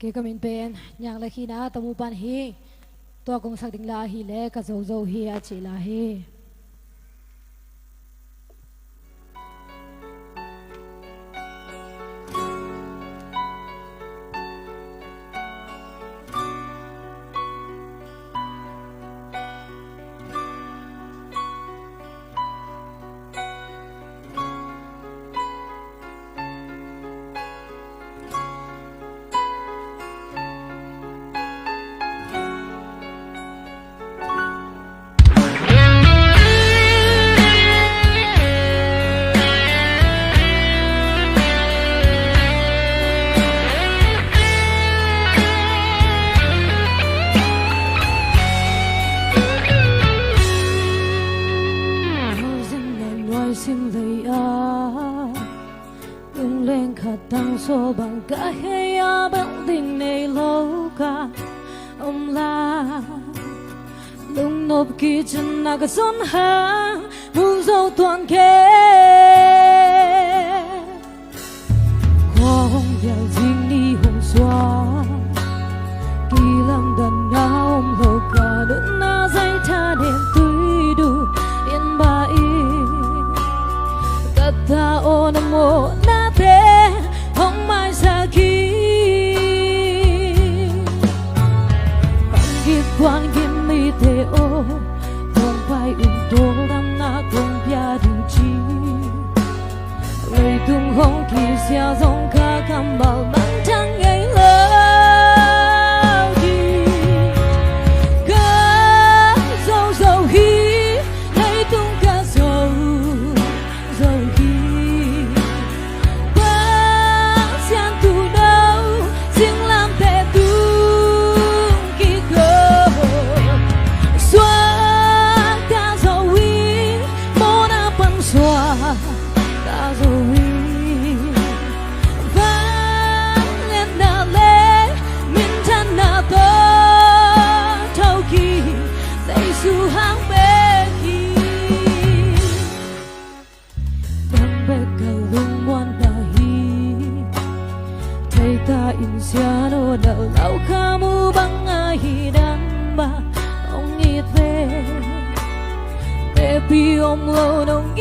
ke kamin pen nyang la khina tamu pan hi to kong sak ding la hi le ka zo zo hi a che la hi xin lời lung lên khát tăng số bằng cả hay bằng tình này lâu cả ông la lung nộp kỳ chân na cái son ha muốn dâu toàn kê không giàu riêng đi hôm xóa kỳ làm đàn nào ông lâu cả đứt na dây tha đêm tươi đủ yên ba ta o namo na te hong mai sa ki panggit quan kim mi te o hong pai tô ram na kong pia ding chi lời tung hong ki sia dong ka kam bao bang thang ngây lơ ta insiano da lau kamu bang ahidan ba ong it ve baby om lo nong